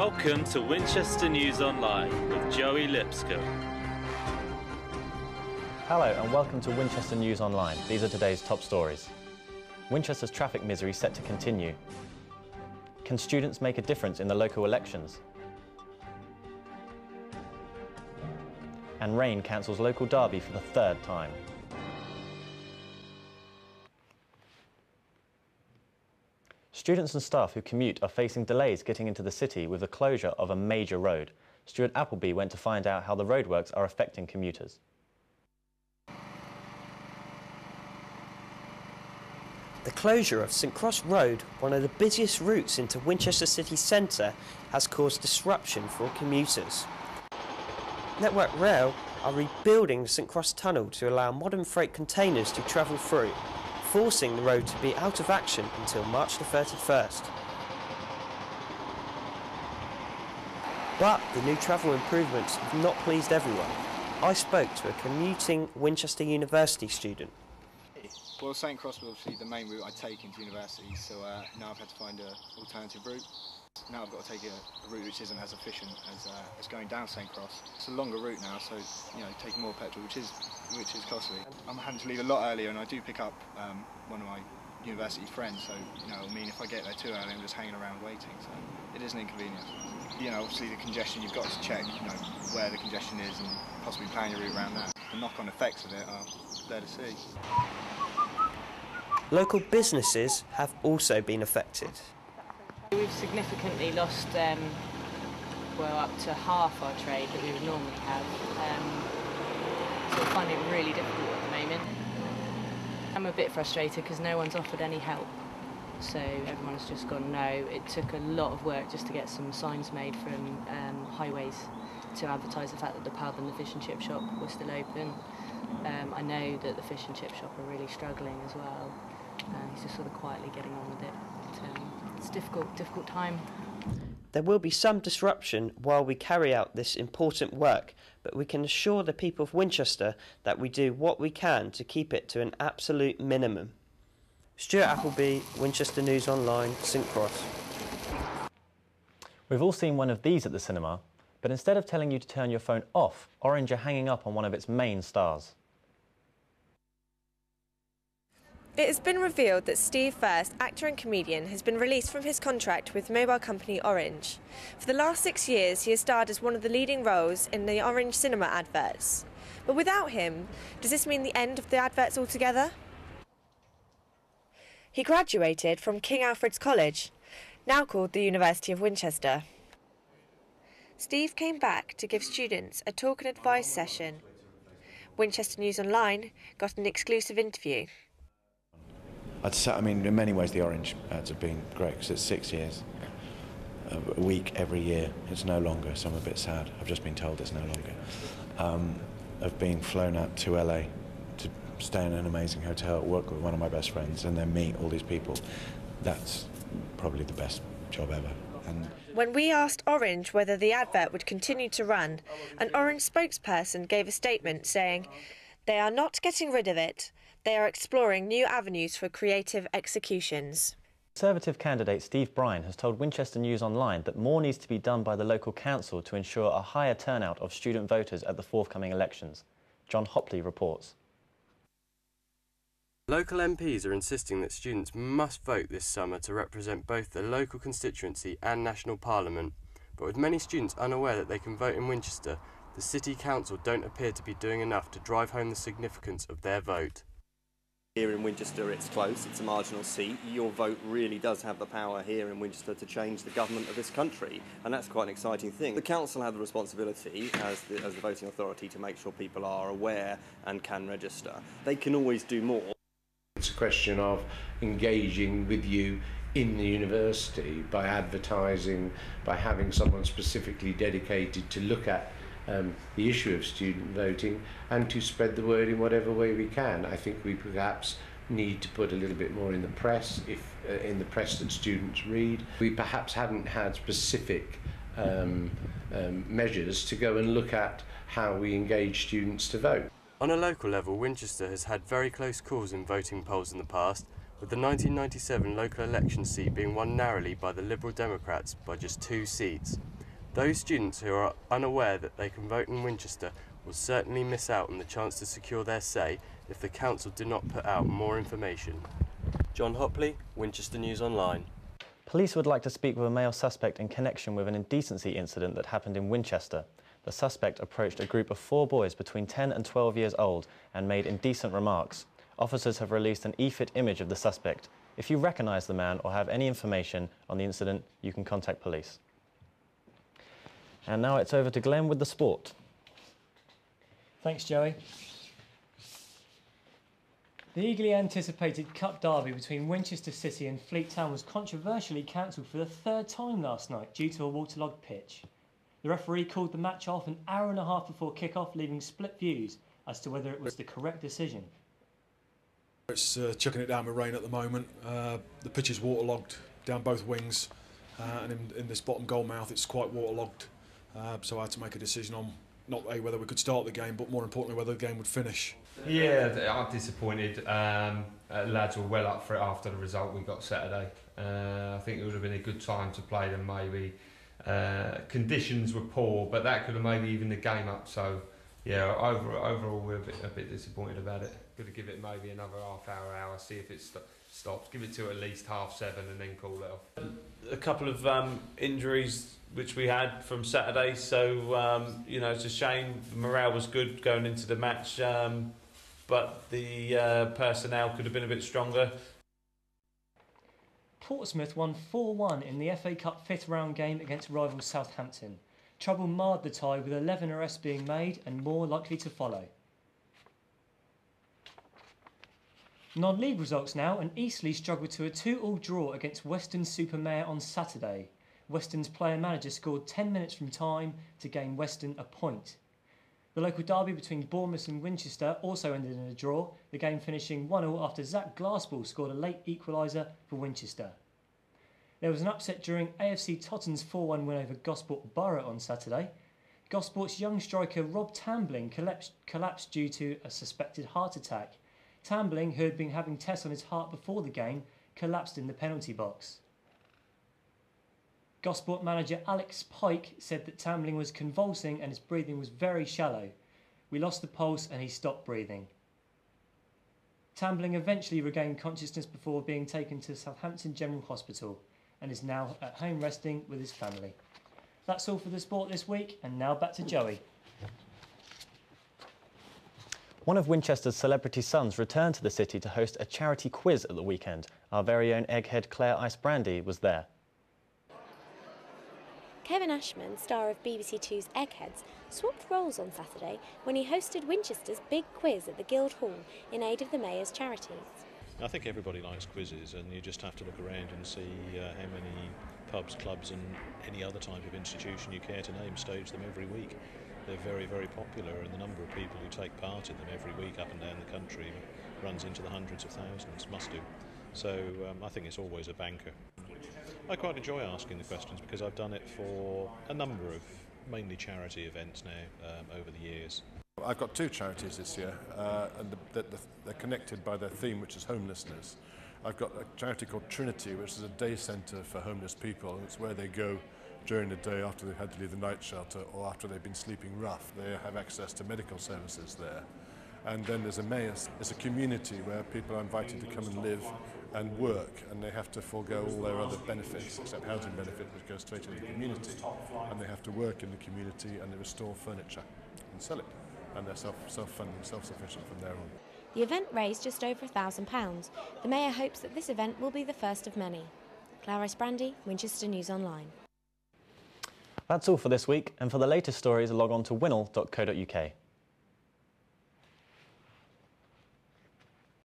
Welcome to Winchester News Online with Joey Lipscomb. Hello and welcome to Winchester News Online. These are today's top stories. Winchester's traffic misery set to continue. Can students make a difference in the local elections? And rain cancels local derby for the third time. Students and staff who commute are facing delays getting into the city with the closure of a major road. Stuart Appleby went to find out how the roadworks are affecting commuters. The closure of St Cross Road, one of the busiest routes into Winchester city centre, has caused disruption for commuters. Network Rail are rebuilding the St Cross Tunnel to allow modern freight containers to travel through, forcing the road to be out of action until March the 31st. But the new travel improvements have not pleased everyone. I spoke to a commuting Winchester University student. Well, St Cross was obviously the main route I take into university, so now I've had to find an alternative route. Now I've got to take a route which isn't as efficient as going down St Cross. It's a longer route now, so taking more petrol, which is costly. I'm having to leave a lot earlier, and I do pick up one of my university friends. So I mean, if I get there too early, I'm just hanging around waiting. So it is an inconvenience. Obviously the congestion, you've got to check where the congestion is and possibly plan your route around that. The knock-on effects of it are there to see. Local businesses have also been affected. We've significantly lost up to half our trade that we would normally have, so I find it really difficult at the moment. I'm a bit frustrated because no one's offered any help, so everyone's just gone no. It took a lot of work just to get some signs made from highways to advertise the fact that the pub and the fish and chip shop were still open. I know that the fish and chip shop are really struggling as well. He's just sort of quietly getting on with it. It's a difficult time. There will be some disruption while we carry out this important work, but we can assure the people of Winchester that we do what we can to keep it to an absolute minimum. Stuart Appleby, Winchester News Online, St Cross. We've all seen one of these at the cinema, but instead of telling you to turn your phone off, Orange are hanging up on one of its main stars. It has been revealed that Steve First, actor and comedian, has been released from his contract with mobile company Orange. For the last 6 years, he has starred as one of the leading roles in the Orange cinema adverts. But without him, does this mean the end of the adverts altogether? He graduated from King Alfred's College, now called the University of Winchester. Steve came back to give students a talk and advice session. Winchester News Online got an exclusive interview. I'd say, in many ways the Orange ads have been great because it's 6 years, a week every year. It's no longer, so I'm a bit sad. I've just been told it's no longer. Of being flown out to LA to stay in an amazing hotel, work with one of my best friends, and then meet all these people. That's probably the best job ever. When we asked Orange whether the advert would continue to run, an Orange spokesperson gave a statement saying, "They are not getting rid of it. They are exploring new avenues for creative executions." Conservative candidate Steve Bryan has told Winchester News Online that more needs to be done by the local council to ensure a higher turnout of student voters at the forthcoming elections. John Hopley reports. Local MPs are insisting that students must vote this summer to represent both the local constituency and national parliament. But with many students unaware that they can vote in Winchester, the City Council don't appear to be doing enough to drive home the significance of their vote. Here in Winchester it's close, it's a marginal seat. Your vote really does have the power here in Winchester to change the government of this country, and that's quite an exciting thing. The council have the responsibility as the voting authority to make sure people are aware and can register. They can always do more. It's a question of engaging with you in the university by advertising, by having someone specifically dedicated to look at the issue of student voting and to spread the word in whatever way we can. I think we perhaps need to put a little bit more in the press, in the press that students read. We perhaps hadn't had specific measures to go and look at how we engage students to vote. On a local level, Winchester has had very close calls in voting polls in the past, with the 1997 local election seat being won narrowly by the Liberal Democrats by just 2 seats. Those students who are unaware that they can vote in Winchester will certainly miss out on the chance to secure their say if the council do not put out more information. John Hopley, Winchester News Online. Police would like to speak with a male suspect in connection with an indecency incident that happened in Winchester. The suspect approached a group of 4 boys between 10 and 12 years old and made indecent remarks. Officers have released an e-fit image of the suspect. If you recognise the man or have any information on the incident, you can contact police. And now it's over to Glenn with the sport. Thanks, Joey. The eagerly anticipated Cup derby between Winchester City and Fleet Town was controversially cancelled for the 3rd time last night due to a waterlogged pitch. The referee called the match off an hour and a half before kick-off, leaving split views as to whether it was the correct decision. It's chucking it down with rain at the moment. The pitch is waterlogged down both wings, and in this bottom goal mouth it's quite waterlogged. So I had to make a decision on not whether we could start the game, but more importantly whether the game would finish. Yeah, I'm disappointed. Lads were well up for it after the result we got Saturday. I think it would have been a good time to play them maybe. Conditions were poor, but that could have maybe evened the game up. So yeah, overall we're a bit disappointed about it. Got to give it maybe another hour, see if it stops. Give it to at least 7:30 and then call it off. A couple of injuries which we had from Saturday, so you know, it's a shame. The morale was good going into the match, but the personnel could have been a bit stronger. Portsmouth won 4-1 in the FA Cup 5th round game against rivals Southampton. Trouble marred the tie with 11 arrests being made and more likely to follow. Non-league results now, and Eastleigh struggled to a 2-2 draw against Weston-super-Mare on Saturday. Weston's player-manager scored 10 minutes from time to gain Weston a point. The local derby between Bournemouth and Winchester also ended in a draw, the game finishing 1-1 after Zach Glassball scored a late equaliser for Winchester. There was an upset during AFC Tottenham's 4-1 win over Gosport Borough on Saturday. Gosport's young striker Rob Tambling collapsed due to a suspected heart attack. Tambling, who had been having tests on his heart before the game, collapsed in the penalty box. Gosport manager Alex Pike said that Tambling was convulsing and his breathing was very shallow. We lost the pulse and he stopped breathing. Tambling eventually regained consciousness before being taken to Southampton General Hospital and is now at home resting with his family. That's all for the sport this week, and now back to Joey. One of Winchester's celebrity sons returned to the city to host a charity quiz at the weekend. Our very own egghead Claire Ice Brandy was there. Kevin Ashman, star of BBC Two's Eggheads, swapped roles on Saturday when he hosted Winchester's big quiz at the Guildhall in aid of the Mayor's charities. I think everybody likes quizzes, and you just have to look around and see how many pubs, clubs and any other type of institution you care to name stage them every week. They're very, very popular, and the number of people who take part in them every week up and down the country runs into the hundreds of thousands, must do. So I think it's always a banker. I quite enjoy asking the questions because I've done it for a number of mainly charity events now over the years. I've got 2 charities this year, and they're connected by their theme, which is homelessness. I've got a charity called Trinity, which is a day centre for homeless people. It's where they go during the day after they've had to leave the night shelter or after they've been sleeping rough. They have access to medical services there. And then there's a community where people are invited to come and live and work, and they have to forego all their other benefits except housing benefit, which goes straight into the community, and they have to work in the community and they restore furniture and sell it, and they're self-funding, self-sufficient from there on. The event raised just over £1,000. The Mayor hopes that this event will be the first of many. Claire Ice Brandy, Winchester News Online. That's all for this week, and for the latest stories log on to winol.co.uk.